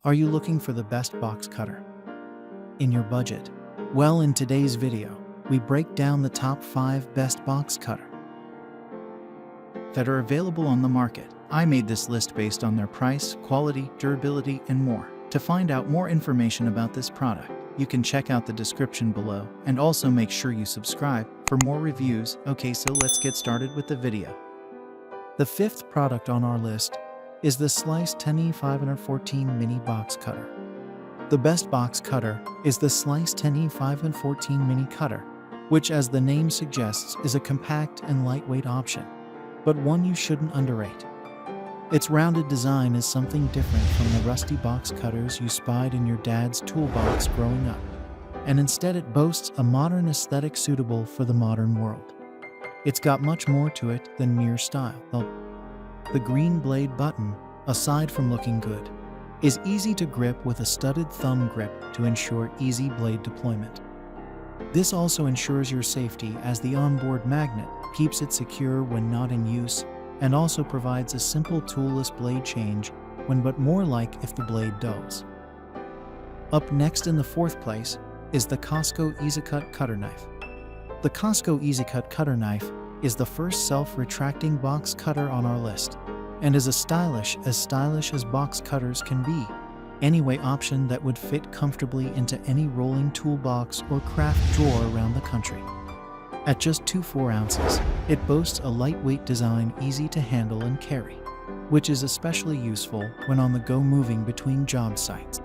Are you looking for the best box cutter in your budget? Well, in today's video, we break down the top 5 best box cutter that are available on the market. I made this list based on their price, quality, durability, and more. To find out more information about this product, you can check out the description below, and also make sure you subscribe for more reviews. Okay, so let's get started with the video. The 5th product on our list is the Slic 10E514 Mini Box Cutter. The best box cutter is the Slic 10E514 Mini Cutter, which, as the name suggests, is a compact and lightweight option, but one you shouldn't underrate. Its rounded design is something different from the rusty box cutters you spied in your dad's toolbox growing up, and instead it boasts a modern aesthetic suitable for the modern world. It's got much more to it than mere style. The green blade button, aside from looking good, is easy to grip with a studded thumb grip to ensure easy blade deployment. This also ensures your safety, as the onboard magnet keeps it secure when not in use, and also provides a simple toolless blade change when but more like if the blade dulls. Up next in the 4th place is the Cosco Easycut Cutter Knife. The Cosco Easycut Cutter Knife is the first self-retracting box cutter on our list, and is a stylish as box cutters can be, anyway option that would fit comfortably into any rolling toolbox or craft drawer around the country. At just 2.4 ounces, it boasts a lightweight design easy to handle and carry, which is especially useful when on the go moving between job sites.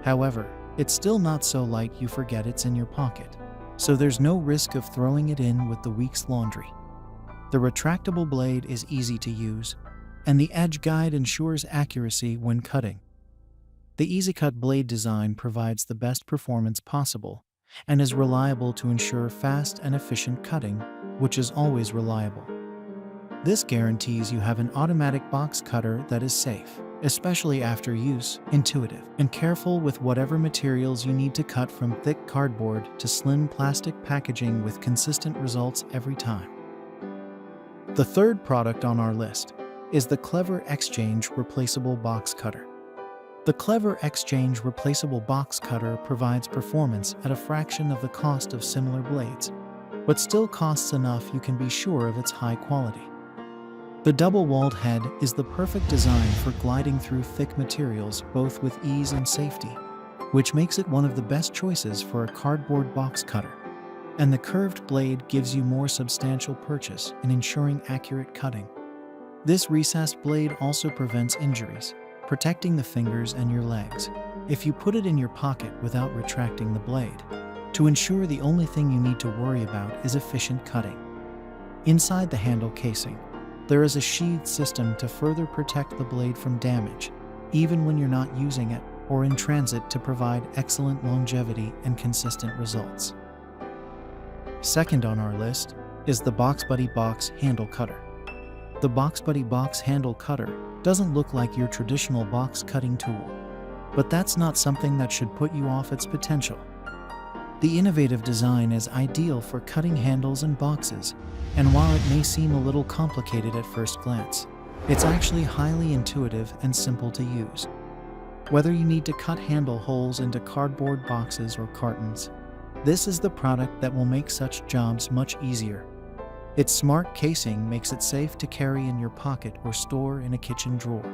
However, it's still not so light you forget it's in your pocket, so there's no risk of throwing it in with the week's laundry. The retractable blade is easy to use, and the edge guide ensures accuracy when cutting. The Easycut blade design provides the best performance possible, and is reliable to ensure fast and efficient cutting, which is always reliable. This guarantees you have an automatic box cutter that is safe, especially after use, intuitive, and careful with whatever materials you need to cut, from thick cardboard to slim plastic packaging, with consistent results every time. The 3rd product on our list is the Klever XChange Replaceable Box Cutter. The Klever XChange Replaceable Box Cutter provides performance at a fraction of the cost of similar blades, but still costs enough you can be sure of its high quality. The double-walled head is the perfect design for gliding through thick materials, both with ease and safety, which makes it one of the best choices for a cardboard box cutter. And the curved blade gives you more substantial purchase in ensuring accurate cutting. This recessed blade also prevents injuries, protecting the fingers and your legs if you put it in your pocket without retracting the blade, to ensure the only thing you need to worry about is efficient cutting. Inside the handle casing, there is a sheathed system to further protect the blade from damage, even when you're not using it or in transit, to provide excellent longevity and consistent results. Second on our list is the BoxBuddy Box Handle Cutter. The BoxBuddy Box Handle Cutter doesn't look like your traditional box cutting tool, but that's not something that should put you off its potential. The innovative design is ideal for cutting handles and boxes, and while it may seem a little complicated at first glance, it's actually highly intuitive and simple to use. Whether you need to cut handle holes into cardboard boxes or cartons, this is the product that will make such jobs much easier. Its smart casing makes it safe to carry in your pocket or store in a kitchen drawer.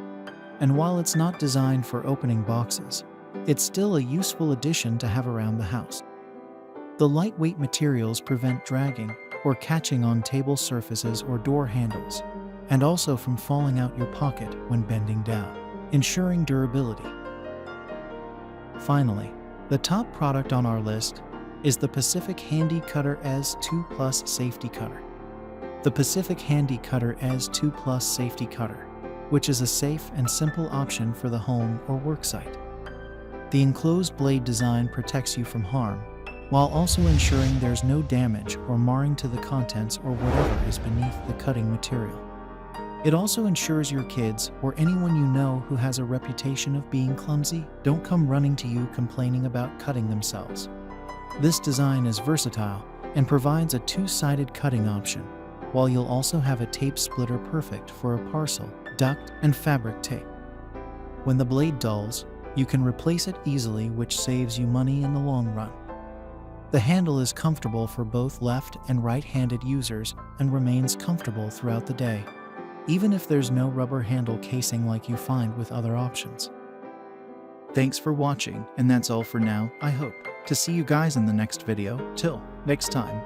And while it's not designed for opening boxes, it's still a useful addition to have around the house. The lightweight materials prevent dragging or catching on table surfaces or door handles, and also from falling out your pocket when bending down, ensuring durability. Finally, the top product on our list is the Pacific Handy Cutter EZ2 Plus Safety Cutter. The Pacific Handy Cutter EZ2 Plus Safety Cutter, which is a safe and simple option for the home or worksite. The enclosed blade design protects you from harm, while also ensuring there's no damage or marring to the contents or whatever is beneath the cutting material. It also ensures your kids or anyone you know who has a reputation of being clumsy don't come running to you complaining about cutting themselves. This design is versatile and provides a 2-sided cutting option, while you'll also have a tape splitter perfect for a parcel, duct, and fabric tape. When the blade dulls, You can replace it easily, which saves you money in the long run. The handle is comfortable for both left and right-handed users and remains comfortable throughout the day, even if there's no rubber handle casing like you find with other options. Thanks for watching, and that's all for now. I hope to see you guys in the next video. Till next time.